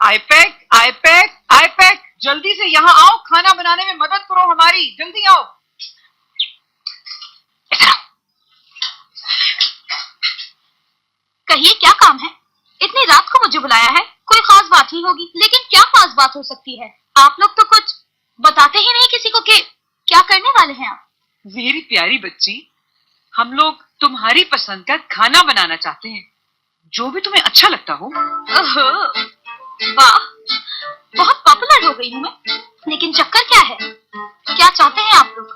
IUPAC IUPAC IUPAC, जल्दी से यहाँ आओ, खाना बनाने में मदद करो हमारी, जल्दी आओ। कहिए क्या काम है? इतनी रात को मुझे बुलाया है? कोई खास बात ही होगी, लेकिन क्या खास बात हो सकती है? आप लोग तो कुछ बताते ही नहीं किसी को कि क्या करने वाले हैं आप। मेरी प्यारी बच्ची, हम लोग तुम्हारी पसंद का खाना बनाना चाहते हैं, जो भी तुम्हें अच्छा लगता हो। ओहो, वाह, बहुत पॉपुलर हो गई हूँ मैं। लेकिन चक्कर क्या है? क्या चाहते हैं आप लोग?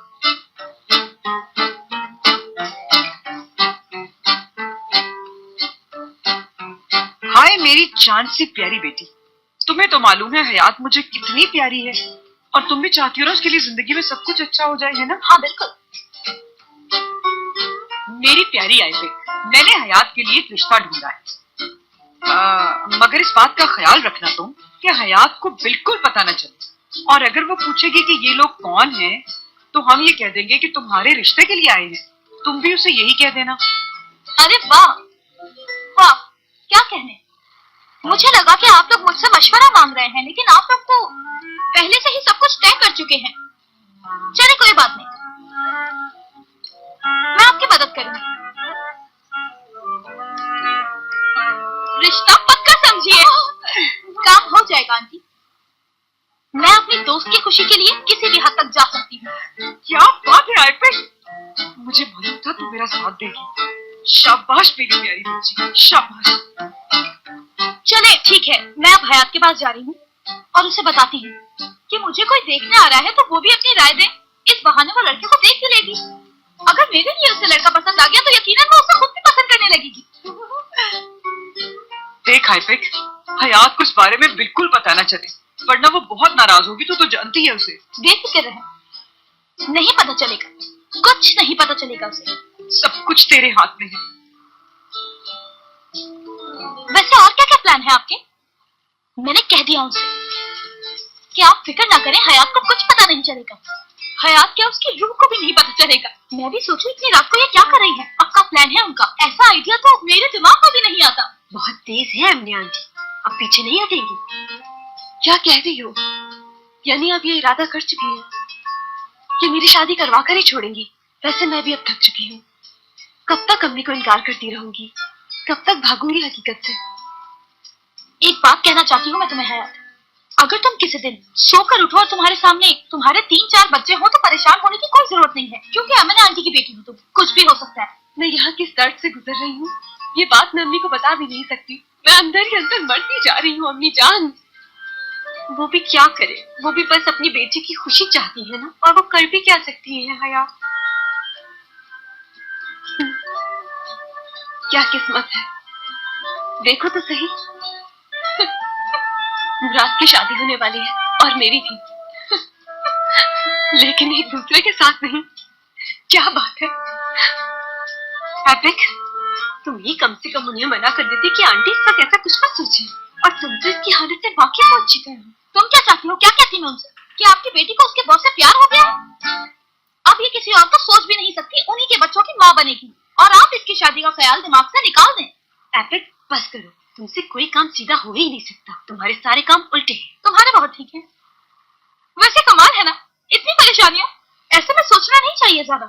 हाय मेरी चांद सी प्यारी बेटी, तुम्हें तो मालूम है हयात मुझे कितनी प्यारी है, और तुम भी चाहती हो ना उसके लिए जिंदगी में सब कुछ अच्छा हो जाए, है ना? हाँ बिल्कुल। मेरी प्यारी आईपैक, मैंने हयात के लिए एक रिश्ता ढूंढा है। मगर इस बात का ख्याल रखना तुम कि हयात को बिल्कुल पता न चले, और अगर वो पूछेगी कि ये लोग कौन हैं, तो हम ये कह देंगे कि तुम्हारे रिश्ते के लिए आए हैं। तुम भी उसे यही कह देना। अरे वाह वाह, क्या कहने। मुझे लगा कि आप लोग मुझसे मशवरा मांग रहे हैं, लेकिन आप लोग तो पहले से ही सब कुछ तय कर चुके हैं। चलिए कोई बात नहीं, मैं आपकी मदद करूंगी। रिश्ता पक्का समझिए। काम हो जाएगा आंटी। मैं अपनी दोस्त की खुशी के लिए किसी भी हद तक जा सकती हूँ। क्या बात है आईपैक, मुझे मालूम था तुम मेरा साथ देगी। शाबाश मेरी प्यारी बच्ची, शाबाश। चले ठीक है, मैं अब हयात के पास जा रही हूँ और उसे बताती हूँ कि मुझे कोई देखने आ रहा है तो वो भी अपनी राय दे। इस बहाने वो लड़के को देख भी लेगी। अगर मेरे लिए उसे लड़का पसंद आ गया तो यकीनन वो उसे खुद भी पसंद करने लगेगी। देख आईपैक, हयात को इस बारे में बिल्कुल पता न चले, वरना वो बहुत नाराज होगी। तो जानती है उसे। बेफिक्र रहे, नहीं पता चलेगा, कुछ नहीं पता चलेगा उसे। सब कुछ तेरे हाथ में है। वैसे और क्या क्या प्लान है आपके? मैंने कह दिया उनसे कि आप फिक्र ना करें, हयात को कुछ पता नहीं चलेगा। हयात क्या, उसकी रूह को भी नहीं पता चलेगा। मैं भी सोचूं इतनी रात को ये क्या कर रही है। पक्का प्लान है उनका। ऐसा आइडिया तो मेरे दिमाग में भी नहीं आता। बहुत तेज है अम्मी आंटी, अब पीछे नहीं हटेंगी। क्या कह रही हो? यानी आप ये इरादा कर चुकी हैं कि मेरी शादी करवा कर ही छोड़ेंगी? वैसे मैं भी अब थक चुकी हूँ। कब तक अम्मी को इनकार करती रहूंगी? कब तक भागूंगी हकीकत से? एक बात कहना चाहती हूँ मैं तुम्हें हयात, अगर तुम किसी दिन सोकर उठो और तुम्हारे सामने तुम्हारे 3-4 बच्चे हो तो परेशान होने की कोई जरूरत नहीं है, क्योंकि अमन आंटी की बेटी हो तुम। कुछ भी हो सकता है। मैं यहाँ किस दर्द से गुजर रही हूँ ये बात मैं अम्मी को बता भी नहीं सकती। मैं अंदर ही अंदर मरती जा रही हूँ अम्मी जान। वो भी क्या करे, वो भी बस अपनी बेटी की खुशी चाहती है ना, और वो कर भी क्या सकती है हयात। क्या किस्मत है, देखो तो सही। मुराद की शादी होने वाली है और मेरी भी, लेकिन एक दूसरे के साथ नहीं। क्या बात है एपिक, तुम ही कम से कम उन्हें मना कर देती कि आंटी इसका कैसा कुछ मत सोचे, और तुम तो इसकी हालत से वाकई पहुंच चुके हो। तुम क्या चाहती हो? क्या कहती मैं उनसे कि आपकी बेटी को उसके बॉस से प्यार हो गया है? अब ये किसी और को सोच भी नहीं सकती, उन्हीं के बच्चों की माँ बनेगी, और आप इसकी शादी का ख्याल दिमाग से निकाल दें। एपिक बस करो, तुमसे कोई काम सीधा हो ही नहीं सकता। तुम्हारे सारे काम उल्टे हैं। तुम्हारे बहुत ठीक है। वैसे कमाल है ना, इतनी परेशानियां। ऐसे में सोचना नहीं चाहिए ज्यादा।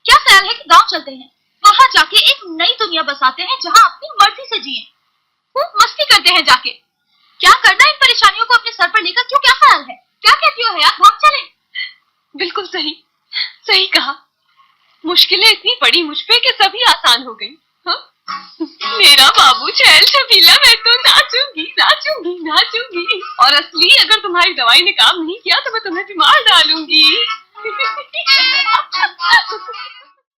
क्या ख्याल है कि गांव चलते हैं, वहां जाके एक नई दुनिया बसाते हैं जहां अपनी मर्जी से जिए, खूब मस्ती करते हैं जाके। क्या करना इन परेशानियों को अपने सर पर लेकर? क्यों, क्या ख्याल है? क्या कहती हो हयात, भाग चले? बिल्कुल सही, सही कहा। मुश्किलें इतनी पड़ी मुझ पे कि सभी आसान हो गई। हाँ? मेरा बाबू छैल छबीला, मैं तो नाचूंगी नाचूंगी नाचूंगी, और असली अगर तुम्हारी दवाई ने काम नहीं किया तो मैं तुम्हें बीमार डालूंगी।